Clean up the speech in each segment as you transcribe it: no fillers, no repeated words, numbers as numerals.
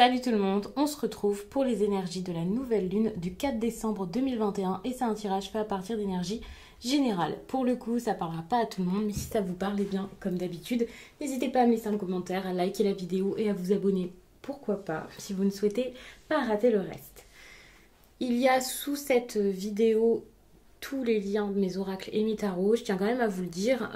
Salut tout le monde, on se retrouve pour les énergies de la nouvelle lune du 4 décembre 2021 et c'est un tirage fait à partir d'énergie générale. Pour le coup, ça parlera pas à tout le monde, mais si ça vous parle, eh bien, comme d'habitude, n'hésitez pas à me laisser un commentaire, à liker la vidéo et à vous abonner, pourquoi pas, si vous ne souhaitez pas rater le reste. Il y a sous cette vidéo tous les liens de mes oracles et mes tarots. Je tiens quand même à vous le dire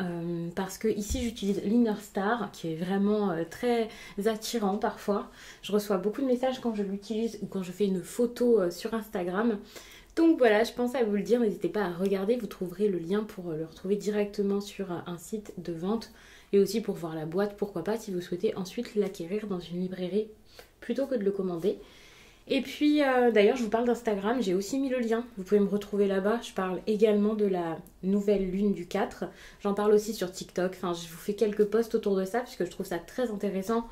parce que ici j'utilise l'Inner Star qui est vraiment très attirant parfois. Je reçois beaucoup de messages quand je l'utilise ou quand je fais une photo sur Instagram. Donc voilà, je pense à vous le dire, n'hésitez pas à regarder, vous trouverez le lien pour le retrouver directement sur un site de vente et aussi pour voir la boîte, pourquoi pas, si vous souhaitez ensuite l'acquérir dans une librairie plutôt que de le commander. Et puis d'ailleurs je vous parle d'Instagram, j'ai aussi mis le lien, vous pouvez me retrouver là-bas, je parle également de la nouvelle lune du 4, j'en parle aussi sur TikTok, enfin je vous fais quelques posts autour de ça puisque je trouve ça très intéressant,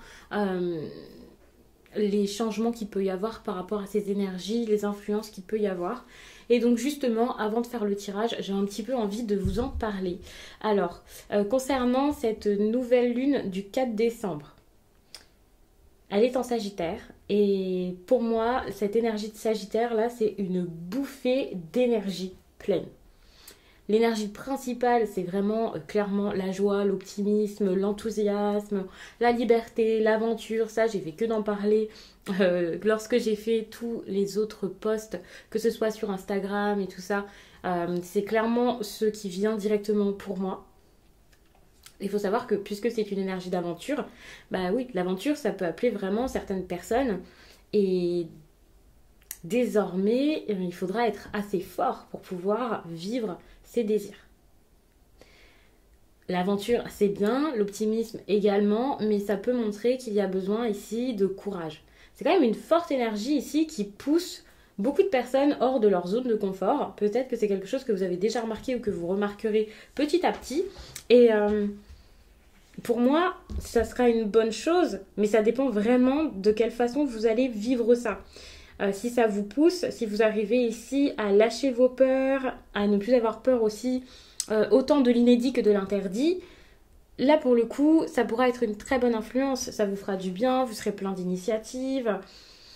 les changements qu'il peut y avoir par rapport à ces énergies, les influences qu'il peut y avoir. Et donc justement, avant de faire le tirage, j'ai un petit peu envie de vous en parler. Alors, concernant cette nouvelle lune du 4 décembre, elle est en Sagittaire et pour moi, cette énergie de Sagittaire là, c'est une bouffée d'énergie pleine. L'énergie principale, c'est vraiment clairement la joie, l'optimisme, l'enthousiasme, la liberté, l'aventure. Ça, j'ai fait que d'en parler lorsque j'ai fait tous les autres posts, que ce soit sur Instagram et tout ça. C'est clairement ce qui vient directement pour moi. Il faut savoir que puisque c'est une énergie d'aventure, bah oui, l'aventure, ça peut appeler vraiment certaines personnes. Et désormais, il faudra être assez fort pour pouvoir vivre ses désirs. L'aventure, c'est bien, l'optimisme également, mais ça peut montrer qu'il y a besoin ici de courage. C'est quand même une forte énergie ici qui pousse beaucoup de personnes hors de leur zone de confort. Peut-être que c'est quelque chose que vous avez déjà remarqué ou que vous remarquerez petit à petit. Et pour moi, ça sera une bonne chose, mais ça dépend vraiment de quelle façon vous allez vivre ça. Si ça vous pousse, si vous arrivez ici à lâcher vos peurs, à ne plus avoir peur aussi autant de l'inédit que de l'interdit, là pour le coup, ça pourra être une très bonne influence, ça vous fera du bien, vous serez plein d'initiatives.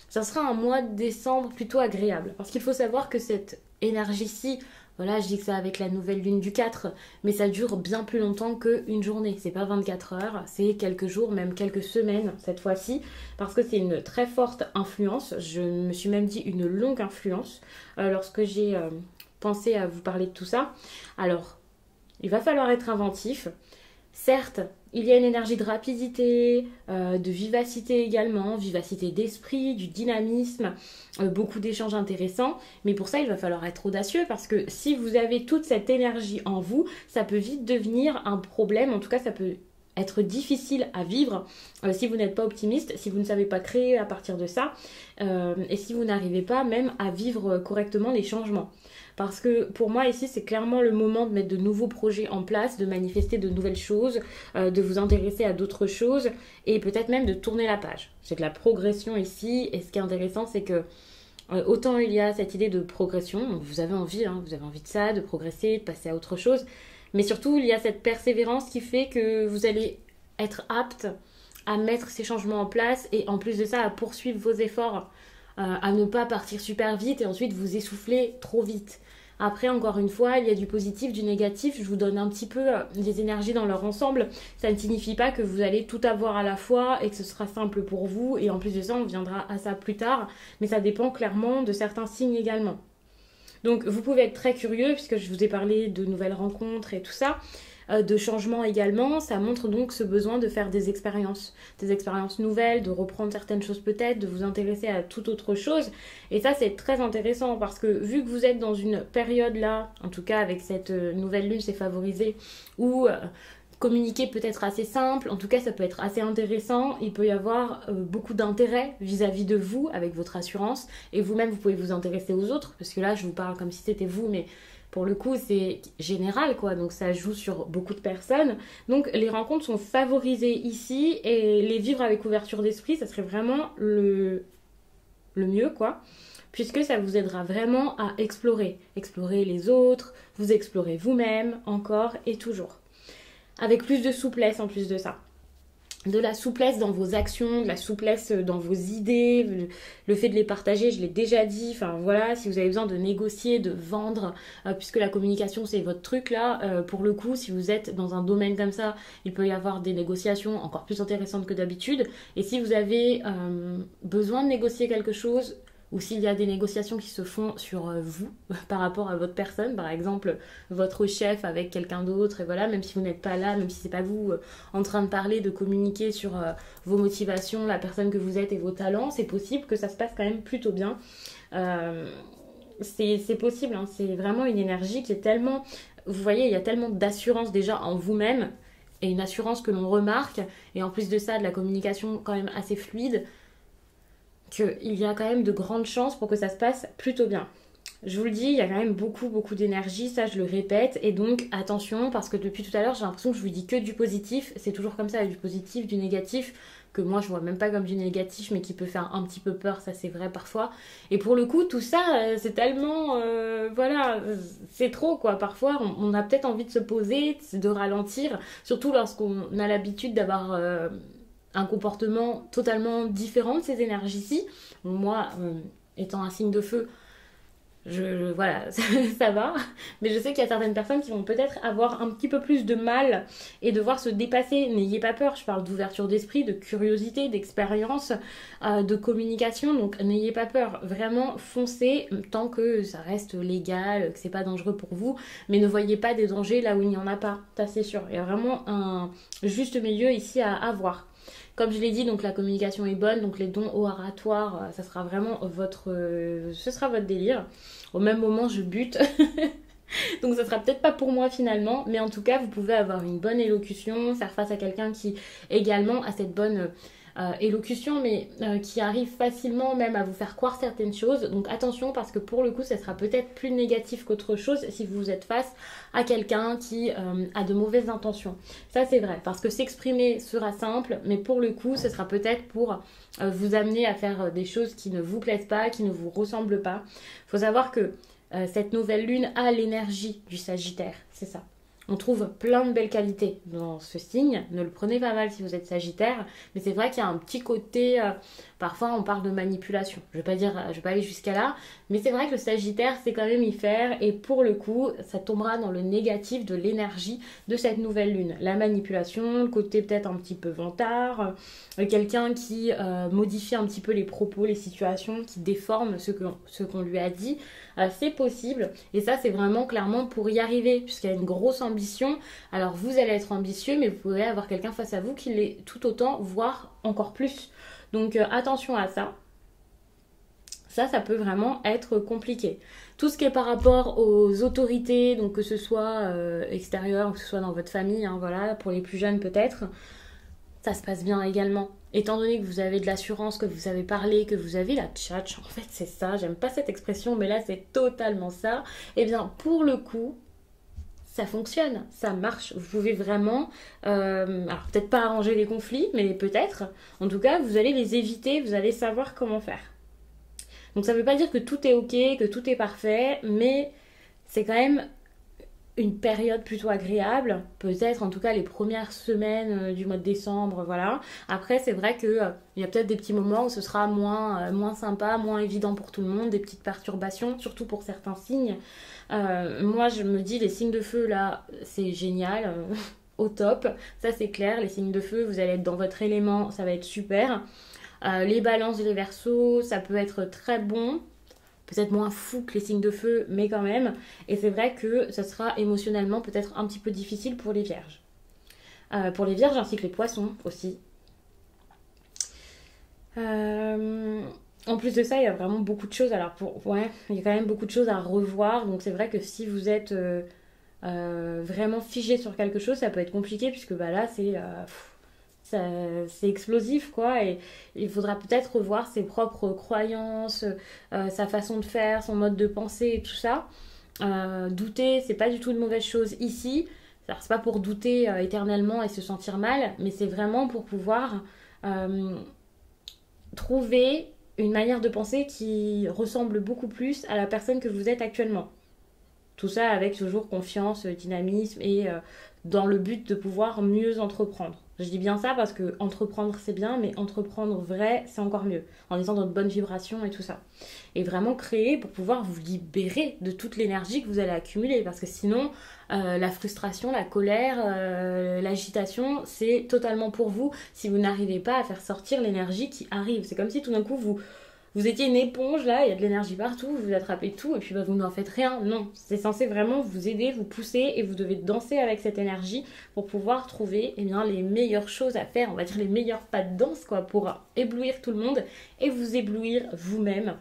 Ça sera un mois de décembre plutôt agréable, parce qu'il faut savoir que cette énergie-ci, voilà, je dis que ça avec la nouvelle lune du 4, mais ça dure bien plus longtemps qu'une journée. C'est pas 24 heures, c'est quelques jours, même quelques semaines cette fois-ci, parce que c'est une très forte influence. Je me suis même dit une longue influence lorsque j'ai pensé à vous parler de tout ça. Alors, il va falloir être inventif. Certes, il y a une énergie de rapidité, de vivacité également, vivacité d'esprit, du dynamisme, beaucoup d'échanges intéressants. Mais pour ça, il va falloir être audacieux parce que si vous avez toute cette énergie en vous, ça peut vite devenir un problème. En tout cas, ça peut être difficile à vivre si vous n'êtes pas optimiste, si vous ne savez pas créer à partir de ça et si vous n'arrivez pas même à vivre correctement les changements. Parce que pour moi ici c'est clairement le moment de mettre de nouveaux projets en place, de manifester de nouvelles choses, de vous intéresser à d'autres choses et peut-être même de tourner la page. C'est de la progression ici et ce qui est intéressant c'est que autant il y a cette idée de progression, donc vous avez envie de ça, de progresser, de passer à autre chose, mais surtout il y a cette persévérance qui fait que vous allez être apte à mettre ces changements en place et en plus de ça à poursuivre vos efforts, à ne pas partir super vite et ensuite vous essouffler trop vite. Après, encore une fois, il y a du positif, du négatif. Je vous donne un petit peu les énergies dans leur ensemble. Ça ne signifie pas que vous allez tout avoir à la fois et que ce sera simple pour vous. Et en plus de ça, on viendra à ça plus tard. Mais ça dépend clairement de certains signes également. Donc, vous pouvez être très curieux puisque je vous ai parlé de nouvelles rencontres et tout ça. De changements également, ça montre donc ce besoin de faire des expériences nouvelles, de reprendre certaines choses peut-être, de vous intéresser à toute autre chose. Et ça, c'est très intéressant parce que vu que vous êtes dans une période là, en tout cas avec cette nouvelle lune, c'est favorisé, où communiquer peut être assez simple, en tout cas ça peut être assez intéressant, il peut y avoir beaucoup d'intérêt vis-à-vis de vous avec votre assurance, et vous-même vous pouvez vous intéresser aux autres, parce que là je vous parle comme si c'était vous, mais pour le coup, c'est général, quoi. Donc, ça joue sur beaucoup de personnes. Donc, les rencontres sont favorisées ici. Et les vivre avec ouverture d'esprit, ça serait vraiment le mieux, quoi. Puisque ça vous aidera vraiment à explorer. Explorer les autres, vous explorer vous-même, encore et toujours. Avec plus de souplesse en plus de ça. de la souplesse dans vos actions, de la souplesse dans vos idées, le fait de les partager, je l'ai déjà dit, enfin voilà, si vous avez besoin de négocier, de vendre, puisque la communication c'est votre truc là, pour le coup, si vous êtes dans un domaine comme ça, il peut y avoir des négociations encore plus intéressantes que d'habitude, et si vous avez besoin de négocier quelque chose, ou s'il y a des négociations qui se font sur vous, par rapport à votre personne, par exemple votre chef avec quelqu'un d'autre, et voilà, même si vous n'êtes pas là, même si c'est pas vous en train de parler, de communiquer sur vos motivations, la personne que vous êtes et vos talents, c'est possible que ça se passe quand même plutôt bien. C'est possible, hein, c'est vraiment une énergie qui est tellement... Vous voyez, il y a tellement d'assurance déjà en vous-même, et une assurance que l'on remarque, et en plus de ça, de la communication quand même assez fluide, qu'il y a quand même de grandes chances pour que ça se passe plutôt bien. Je vous le dis, il y a quand même beaucoup d'énergie, ça je le répète, et donc attention, parce que depuis tout à l'heure j'ai l'impression que je vous dis que du positif, c'est toujours comme ça, il y a du positif, du négatif, que moi je vois même pas comme du négatif, mais qui peut faire un petit peu peur, ça c'est vrai parfois, et pour le coup tout ça c'est tellement, voilà, c'est trop quoi, parfois on a peut-être envie de se poser, de ralentir, surtout lorsqu'on a l'habitude d'avoir... un comportement totalement différent de ces énergies-ci. Moi, étant un signe de feu, voilà, ça va. Mais je sais qu'il y a certaines personnes qui vont peut-être avoir un petit peu plus de mal et devoir se dépasser. N'ayez pas peur, je parle d'ouverture d'esprit, de curiosité, d'expérience, de communication. Donc n'ayez pas peur, vraiment foncez tant que ça reste légal, que c'est pas dangereux pour vous. Mais ne voyez pas des dangers là où il n'y en a pas, ça c'est sûr. Il y a vraiment un juste milieu ici à avoir. Comme je l'ai dit, donc la communication est bonne, donc les dons oratoires, ça sera vraiment ce sera votre délire. Au même moment, je bute, donc ça sera peut-être pas pour moi finalement, mais en tout cas, vous pouvez avoir une bonne élocution, faire face à quelqu'un qui également a cette bonne élocution, mais qui arrive facilement même à vous faire croire certaines choses. Donc attention, parce que pour le coup, ça sera peut-être plus négatif qu'autre chose si vous êtes face à quelqu'un qui a de mauvaises intentions. Ça c'est vrai, parce que s'exprimer sera simple, mais pour le coup, ce sera peut-être pour vous amener à faire des choses qui ne vous plaisent pas, qui ne vous ressemblent pas. Il faut savoir que cette nouvelle lune a l'énergie du Sagittaire, c'est ça. On trouve plein de belles qualités dans ce signe. Ne le prenez pas mal si vous êtes Sagittaire, mais c'est vrai qu'il y a un petit côté, parfois on parle de manipulation. Je vais pas aller jusqu'à là, mais c'est vrai que le Sagittaire c'est quand même y faire, et pour le coup, ça tombera dans le négatif de l'énergie de cette nouvelle lune. La manipulation, le côté peut-être un petit peu vantard, quelqu'un qui modifie un petit peu les propos, les situations, qui déforme ce qu'on lui a dit. C'est possible, et ça c'est vraiment clairement pour y arriver, puisqu'il y a une grosse ambition. Alors vous allez être ambitieux, mais vous pourrez avoir quelqu'un face à vous qui l'est tout autant, voire encore plus. Donc attention à ça. Ça peut vraiment être compliqué. Tout ce qui est par rapport aux autorités, donc que ce soit extérieur ou que ce soit dans votre famille, hein, voilà, pour les plus jeunes peut-être, ça se passe bien également. Étant donné que vous avez de l'assurance, que vous savez parler, que vous avez la tchatch, en fait c'est ça, j'aime pas cette expression, mais là c'est totalement ça, et bien pour le coup, ça fonctionne, ça marche. Vous pouvez vraiment, alors peut-être pas arranger les conflits, mais peut-être, en tout cas vous allez les éviter, vous allez savoir comment faire. Donc ça veut pas dire que tout est ok, que tout est parfait, mais c'est quand même une période plutôt agréable, peut-être en tout cas les premières semaines du mois de décembre, voilà. Après c'est vrai que il y a peut-être des petits moments où ce sera moins sympa, moins évident pour tout le monde, des petites perturbations, surtout pour certains signes. Moi je me dis les signes de feu là, c'est génial, au top, ça c'est clair, les signes de feu, vous allez être dans votre élément, ça va être super. Les balances et les verseaux, ça peut être très bon. Peut-être moins fou que les signes de feu, mais quand même. Et c'est vrai que ça sera émotionnellement peut-être un petit peu difficile pour les vierges. Pour les vierges ainsi que les poissons aussi. En plus de ça, il y a vraiment beaucoup de choses. Alors, il y a quand même beaucoup de choses à revoir. Donc c'est vrai que si vous êtes vraiment figé sur quelque chose, ça peut être compliqué, puisque bah, là, c'est explosif quoi, et il faudra peut-être revoir ses propres croyances, sa façon de faire, son mode de pensée et tout ça. Douter, c'est pas du tout une mauvaise chose ici. Alors, c'est pas pour douter éternellement et se sentir mal, mais c'est vraiment pour pouvoir trouver une manière de penser qui ressemble beaucoup plus à la personne que vous êtes actuellement. Tout ça avec toujours confiance, dynamisme et dans le but de pouvoir mieux entreprendre. Je dis bien ça parce que entreprendre c'est bien, mais entreprendre vrai c'est encore mieux, en étant dans de bonnes vibrations et tout ça. Et vraiment créer pour pouvoir vous libérer de toute l'énergie que vous allez accumuler, parce que sinon la frustration, la colère, l'agitation, c'est totalement pour vous si vous n'arrivez pas à faire sortir l'énergie qui arrive. C'est comme si tout d'un coup vous étiez une éponge, là, il y a de l'énergie partout, vous attrapez tout et puis vous n'en faites rien. Non, c'est censé vraiment vous aider, vous pousser et vous devez danser avec cette énergie pour pouvoir trouver les meilleures choses à faire, on va dire les meilleurs pas de danse quoi, pour éblouir tout le monde et vous éblouir vous-même.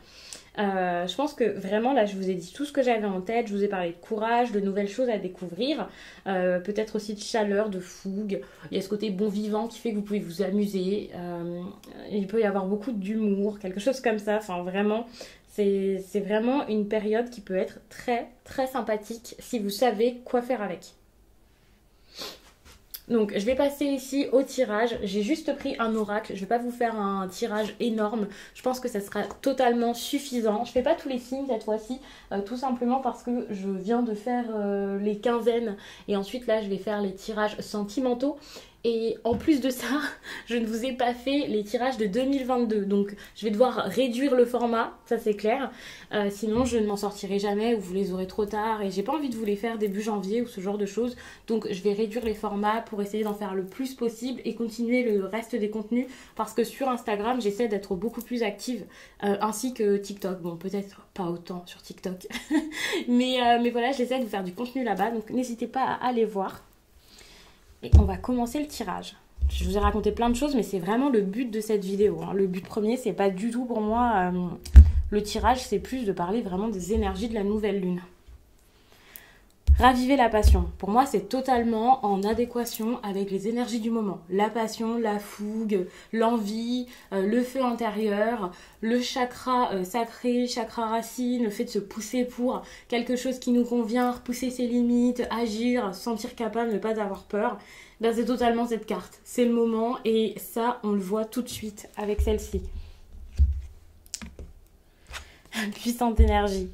Je pense que vraiment là je vous ai dit tout ce que j'avais en tête, je vous ai parlé de courage, de nouvelles choses à découvrir, peut-être aussi de chaleur, de fougue, il y a ce côté bon vivant qui fait que vous pouvez vous amuser, il peut y avoir beaucoup d'humour, quelque chose comme ça, enfin vraiment c'est vraiment une période qui peut être très très sympathique si vous savez quoi faire avec. Donc je vais passer ici au tirage, j'ai juste pris un oracle, je ne vais pas vous faire un tirage énorme, je pense que ça sera totalement suffisant. Je ne fais pas tous les signes cette fois-ci, tout simplement parce que je viens de faire les quinzaines et ensuite là je vais faire les tirages sentimentaux. Et en plus de ça, je ne vous ai pas fait les tirages de 2022. Donc je vais devoir réduire le format, ça c'est clair. Sinon je ne m'en sortirai jamais ou vous les aurez trop tard. Et j'ai pas envie de vous les faire début janvier ou ce genre de choses. Donc je vais réduire les formats pour essayer d'en faire le plus possible et continuer le reste des contenus. Parce que sur Instagram, j'essaie d'être beaucoup plus active. Ainsi que TikTok. Bon, peut-être pas autant sur TikTok. mais voilà, j'essaie de vous faire du contenu là-bas. Donc n'hésitez pas à aller voir. Et on va commencer le tirage. Je vous ai raconté plein de choses, mais c'est vraiment le but de cette vidéo. Le but premier, c'est pas du tout pour moi le tirage, c'est plus de parler vraiment des énergies de la nouvelle lune. Raviver la passion. Pour moi, c'est totalement en adéquation avec les énergies du moment. La passion, la fougue, l'envie, le feu intérieur, le chakra sacré, chakra racine, le fait de se pousser pour quelque chose qui nous convient, repousser ses limites, agir, se sentir capable, ne pas avoir peur. Ben, c'est totalement cette carte. C'est le moment et ça, on le voit tout de suite avec celle-ci. Puissante énergie.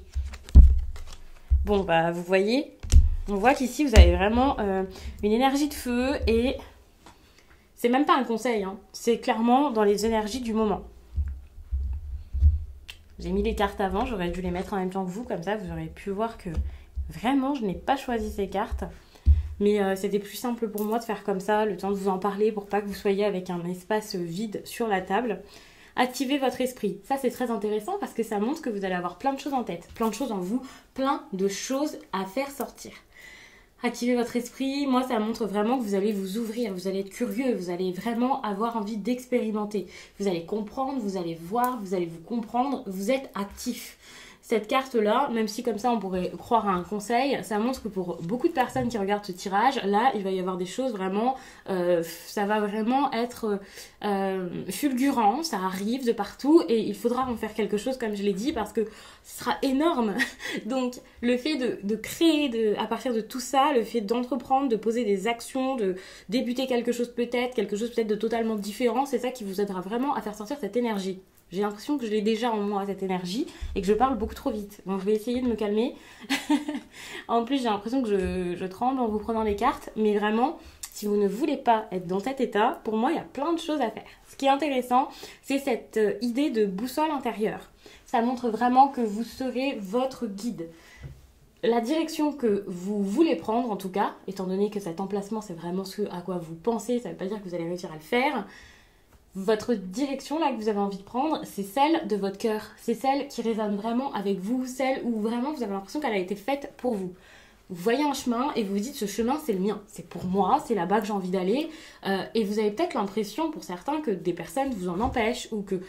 Bon, bah, vous voyez, on voit qu'ici, vous avez vraiment une énergie de feu et c'est même pas un conseil, hein. C'est clairement dans les énergies du moment. J'ai mis les cartes avant, j'aurais dû les mettre en même temps que vous, comme ça, vous aurez pu voir que vraiment, je n'ai pas choisi ces cartes. Mais c'était plus simple pour moi de faire comme ça, le temps de vous en parler pour pas que vous soyez avec un espace vide sur la table. Activez votre esprit. Ça, c'est très intéressant parce que ça montre que vous allez avoir plein de choses en tête, plein de choses en vous, plein de choses à faire sortir. Activez votre esprit. Moi, ça montre vraiment que vous allez vous ouvrir, vous allez être curieux, vous allez vraiment avoir envie d'expérimenter. Vous allez comprendre, vous allez voir, vous allez vous comprendre, vous êtes actif. Cette carte-là, même si comme ça on pourrait croire à un conseil, ça montre que pour beaucoup de personnes qui regardent ce tirage, là, il va y avoir des choses vraiment, ça va vraiment être fulgurant, ça arrive de partout et il faudra en faire quelque chose, comme je l'ai dit, parce que ce sera énorme. Donc, le fait de créer à partir de tout ça, le fait d'entreprendre, de poser des actions, de débuter quelque chose peut-être de totalement différent, c'est ça qui vous aidera vraiment à faire sortir cette énergie. J'ai l'impression que je l'ai déjà en moi, cette énergie, et que je parle beaucoup trop vite. Donc je vais essayer de me calmer. En plus, j'ai l'impression que je tremble en vous prenant les cartes. Mais vraiment, si vous ne voulez pas être dans cet état, pour moi, il y a plein de choses à faire. Ce qui est intéressant, c'est cette idée de boussole intérieure. Ça montre vraiment que vous serez votre guide. La direction que vous voulez prendre, en tout cas, étant donné que cet emplacement, c'est vraiment ce à quoi vous pensez, ça ne veut pas dire que vous allez réussir à le faire. Votre direction là que vous avez envie de prendre, c'est celle de votre cœur. C'est celle qui résonne vraiment avec vous, celle où vraiment vous avez l'impression qu'elle a été faite pour vous. Vous voyez un chemin et vous vous dites ce chemin c'est le mien, c'est pour moi, c'est là-bas que j'ai envie d'aller. Et vous avez peut-être l'impression pour certains que des personnes vous en empêchent ou que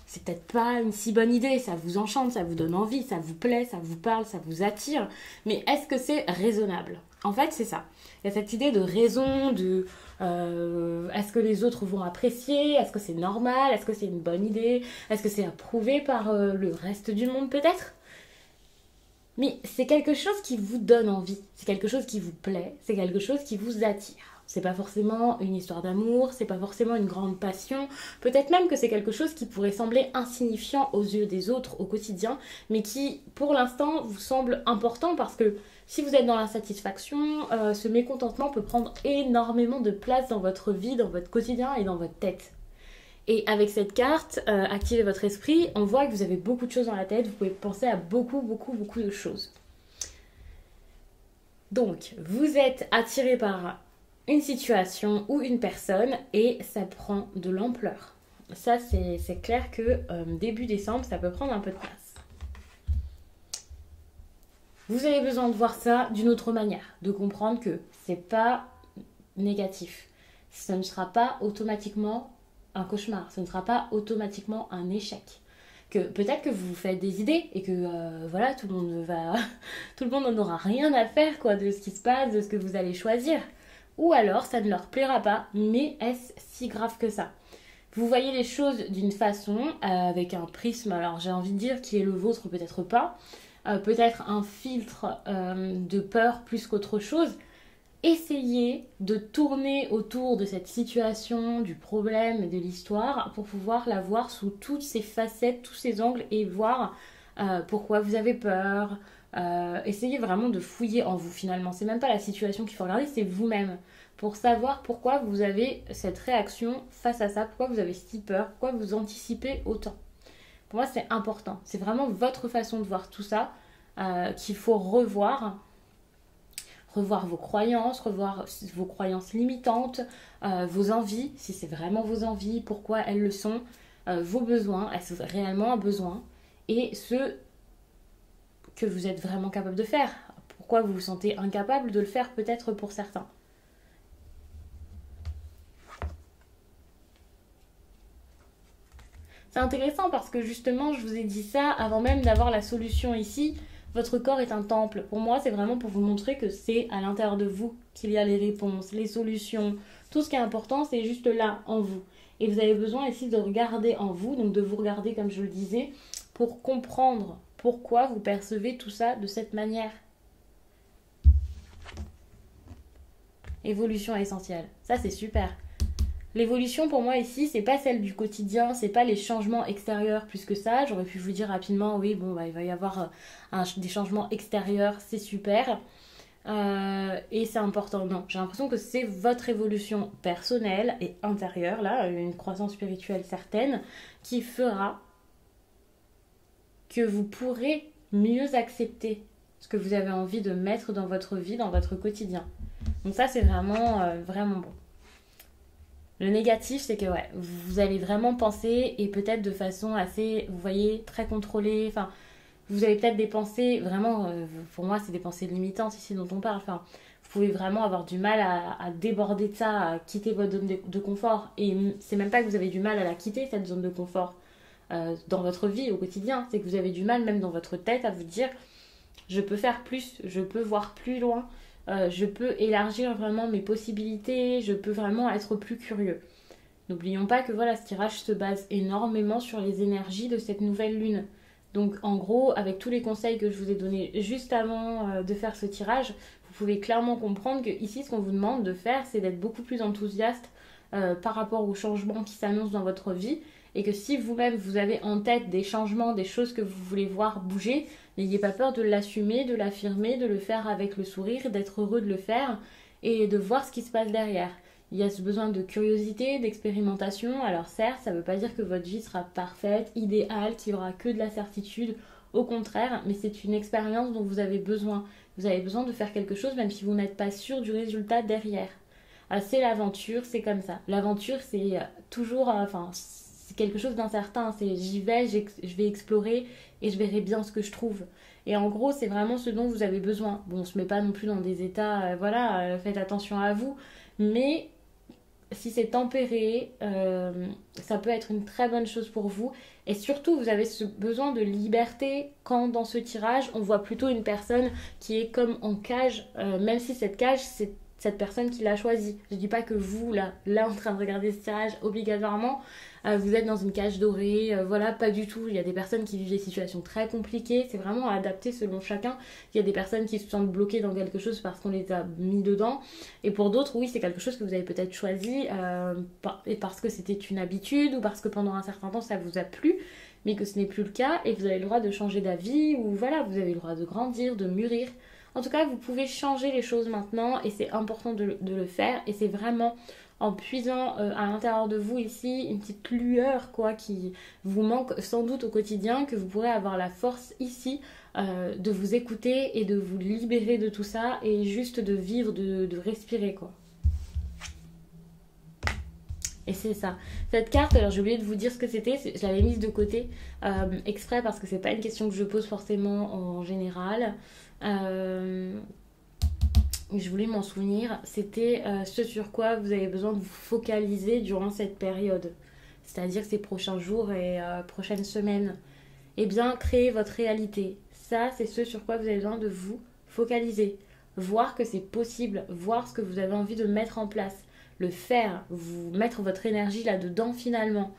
c'est peut-être pas une si bonne idée, ça vous enchante, ça vous donne envie, ça vous plaît, ça vous parle, ça vous attire. Mais est-ce que c'est raisonnable ? En fait, c'est ça. Il y a cette idée de raison, de est-ce que les autres vont apprécier ? Est-ce que c'est normal ? Est-ce que c'est une bonne idée ? Est-ce que c'est approuvé par le reste du monde peut-être ? Mais c'est quelque chose qui vous donne envie, c'est quelque chose qui vous plaît, c'est quelque chose qui vous attire. C'est pas forcément une histoire d'amour, c'est pas forcément une grande passion, peut-être même que c'est quelque chose qui pourrait sembler insignifiant aux yeux des autres au quotidien, mais qui pour l'instant vous semble important parce que si vous êtes dans l'insatisfaction, ce mécontentement peut prendre énormément de place dans votre vie, dans votre quotidien et dans votre tête. Et avec cette carte, activez votre esprit, on voit que vous avez beaucoup de choses dans la tête, vous pouvez penser à beaucoup de choses. Donc, vous êtes attiré par une situation ou une personne et ça prend de l'ampleur. Ça, c'est clair que début décembre, ça peut prendre un peu de place. Vous avez besoin de voir ça d'une autre manière, de comprendre que c'est pas négatif. Ça ne sera pas automatiquement un cauchemar, ce ne sera pas automatiquement un échec. Que peut-être que vous vous faites des idées et que voilà, tout le monde n'en aura rien à faire quoi, de ce qui se passe, de ce que vous allez choisir. Ou alors ça ne leur plaira pas, mais est-ce si grave que ça? Vous voyez les choses d'une façon, avec un prisme, alors j'ai envie de dire qui est le vôtre, peut-être pas, peut-être un filtre de peur plus qu'autre chose. Essayez de tourner autour de cette situation, du problème, de l'histoire, pour pouvoir la voir sous toutes ses facettes, tous ses angles et voir pourquoi vous avez peur. Essayez vraiment de fouiller en vous finalement. C'est même pas la situation qu'il faut regarder, c'est vous-même. Pour savoir pourquoi vous avez cette réaction face à ça, pourquoi vous avez si peur, pourquoi vous anticipez autant. Pour moi, c'est important. C'est vraiment votre façon de voir tout ça qu'il faut revoir. Revoir vos croyances, revoir vos croyances limitantes, vos envies, si c'est vraiment vos envies, pourquoi elles le sont, vos besoins, est-ce réellement un besoin, et ce que vous êtes vraiment capable de faire. Pourquoi vous vous sentez incapable de le faire peut-être pour certains. C'est intéressant parce que justement, je vous ai dit ça avant même d'avoir la solution ici. Votre corps est un temple. Pour moi, c'est vraiment pour vous montrer que c'est à l'intérieur de vous qu'il y a les réponses, les solutions. Tout ce qui est important, c'est juste là, en vous. Et vous avez besoin ici de regarder en vous, donc de vous regarder comme je le disais, pour comprendre pourquoi vous percevez tout ça de cette manière. Évolution essentielle. Ça, c'est super. L'évolution pour moi ici, c'est pas celle du quotidien, c'est pas les changements extérieurs plus que ça. J'aurais pu vous dire rapidement, oui, bon, bah, il va y avoir des changements extérieurs, c'est super. Et c'est important. Non, j'ai l'impression que c'est votre évolution personnelle et intérieure, là, une croissance spirituelle certaine, qui fera que vous pourrez mieux accepter ce que vous avez envie de mettre dans votre vie, dans votre quotidien. Donc ça, c'est vraiment bon. Le négatif, c'est que ouais, vous allez vraiment penser et peut-être de façon assez, vous voyez, très contrôlée. Enfin, vous avez peut-être des pensées vraiment, pour moi, c'est des pensées limitantes ici dont on parle. Enfin, vous pouvez vraiment avoir du mal à déborder de ça, à quitter votre zone de confort. Et c'est même pas que vous avez du mal à la quitter, cette zone de confort, dans votre vie au quotidien. C'est que vous avez du mal, même dans votre tête, à vous dire, je peux faire plus, je peux voir plus loin. Je peux élargir vraiment mes possibilités, je peux vraiment être plus curieux. N'oublions pas que voilà, ce tirage se base énormément sur les énergies de cette nouvelle lune. Donc en gros, avec tous les conseils que je vous ai donnés juste avant de faire ce tirage, vous pouvez clairement comprendre que ici, ce qu'on vous demande de faire, c'est d'être beaucoup plus enthousiaste par rapport aux changements qui s'annoncent dans votre vie. Et que si vous-même, vous avez en tête des changements, des choses que vous voulez voir bouger, n'ayez pas peur de l'assumer, de l'affirmer, de le faire avec le sourire, d'être heureux de le faire et de voir ce qui se passe derrière. Il y a ce besoin de curiosité, d'expérimentation. Alors certes, ça ne veut pas dire que votre vie sera parfaite, idéale, qu'il n'y aura que de la certitude. Au contraire, mais c'est une expérience dont vous avez besoin. Vous avez besoin de faire quelque chose même si vous n'êtes pas sûr du résultat derrière. C'est l'aventure, c'est comme ça. L'aventure, c'est toujours... c'est quelque chose d'incertain, c'est j'y vais, je vais explorer et je verrai bien ce que je trouve. Et en gros, c'est vraiment ce dont vous avez besoin. Bon, on se met pas non plus dans des états, faites attention à vous, mais si c'est tempéré, ça peut être une très bonne chose pour vous. Et surtout, vous avez ce besoin de liberté quand dans ce tirage, on voit plutôt une personne qui est comme en cage, même si cette cage, cette personne qui l'a choisi. Je dis pas que vous, là en train de regarder ce tirage, obligatoirement, vous êtes dans une cage dorée, voilà, pas du tout. Il y a des personnes qui vivent des situations très compliquées, c'est vraiment adapté selon chacun. Il y a des personnes qui se sentent bloquées dans quelque chose parce qu'on les a mis dedans, et pour d'autres, oui, c'est quelque chose que vous avez peut-être choisi, et parce que c'était une habitude, ou parce que pendant un certain temps ça vous a plu, mais que ce n'est plus le cas, et vous avez le droit de changer d'avis, ou voilà, vous avez le droit de grandir, de mûrir. En tout cas, vous pouvez changer les choses maintenant, et c'est important de le faire, et c'est vraiment en puisant à l'intérieur de vous ici une petite lueur quoi qui vous manque sans doute au quotidien, que vous pourrez avoir la force ici de vous écouter et de vous libérer de tout ça, et juste de vivre, de respirer quoi. Et c'est ça. Cette carte, alors j'ai oublié de vous dire ce que c'était, je l'avais mise de côté exprès parce que c'est pas une question que je pose forcément en général. Je voulais m'en souvenir. C'était ce sur quoi vous avez besoin de vous focaliser durant cette période. C'est-à-dire ces prochains jours et prochaines semaines. Eh bien, créez votre réalité. Ça, c'est ce sur quoi vous avez besoin de vous focaliser. Voir que c'est possible, voir ce que vous avez envie de mettre en place. Le faire, vous mettre votre énergie là-dedans finalement,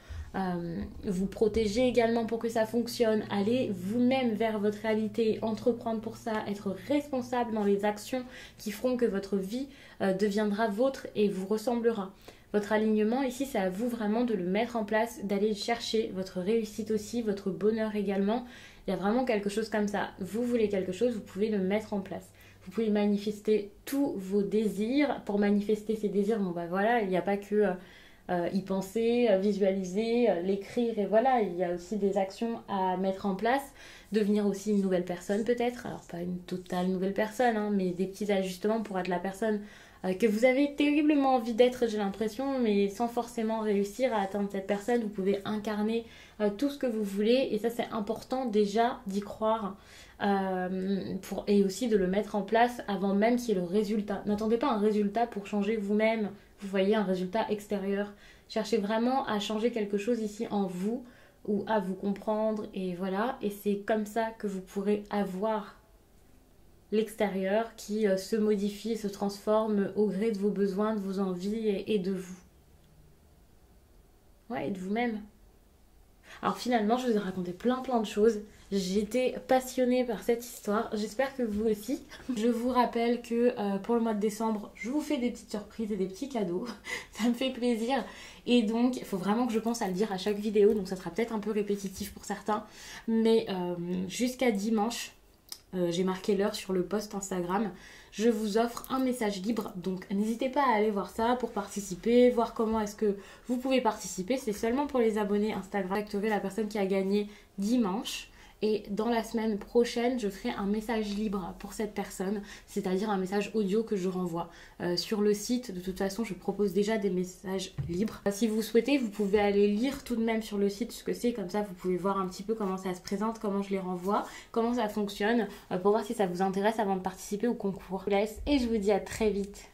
vous protéger également pour que ça fonctionne, aller vous-même vers votre réalité, entreprendre pour ça, être responsable dans les actions qui feront que votre vie deviendra vôtre et vous ressemblera. Votre alignement ici, c'est à vous vraiment de le mettre en place, d'aller chercher votre réussite aussi, votre bonheur également. Il y a vraiment quelque chose comme ça. Vous voulez quelque chose, vous pouvez le mettre en place. Vous pouvez manifester tous vos désirs. Pour manifester ces désirs, bon bah voilà, il n'y a pas que y penser, visualiser, l'écrire et voilà, il y a aussi des actions à mettre en place. Devenir aussi une nouvelle personne peut-être, alors pas une totale nouvelle personne, hein, mais des petits ajustements pour être la personne que vous avez terriblement envie d'être, j'ai l'impression, mais sans forcément réussir à atteindre cette personne. Vous pouvez incarner tout ce que vous voulez, et ça c'est important déjà d'y croire. Et aussi de le mettre en place avant même qu'il y ait le résultat. N'attendez pas un résultat pour changer vous-même, vous voyez, un résultat extérieur. Cherchez vraiment à changer quelque chose ici en vous, ou à vous comprendre, et voilà, et c'est comme ça que vous pourrez avoir l'extérieur qui se modifie et se transforme au gré de vos besoins, de vos envies et de vous. Ouais, et de vous-même. Alors finalement, je vous ai raconté plein de choses. J'étais passionnée par cette histoire. J'espère que vous aussi. Je vous rappelle que pour le mois de décembre, je vous fais des petites surprises et des petits cadeaux. Ça me fait plaisir. Et donc, il faut vraiment que je pense à le dire à chaque vidéo. Donc ça sera peut-être un peu répétitif pour certains. Mais jusqu'à dimanche, j'ai marqué l'heure sur le post Instagram. Je vous offre un message libre, donc n'hésitez pas à aller voir ça pour participer, voir comment est-ce que vous pouvez participer. C'est seulement pour les abonnés Instagram. Je contacterai la personne qui a gagné dimanche. Et dans la semaine prochaine, je ferai un message libre pour cette personne, c'est-à-dire un message audio que je renvoie. Sur le site, de toute façon, je propose déjà des messages libres. Si vous souhaitez, vous pouvez aller lire tout de même sur le site ce que c'est, comme ça vous pouvez voir un petit peu comment ça se présente, comment je les renvoie, comment ça fonctionne, pour voir si ça vous intéresse avant de participer au concours. Je vous laisse et je vous dis à très vite.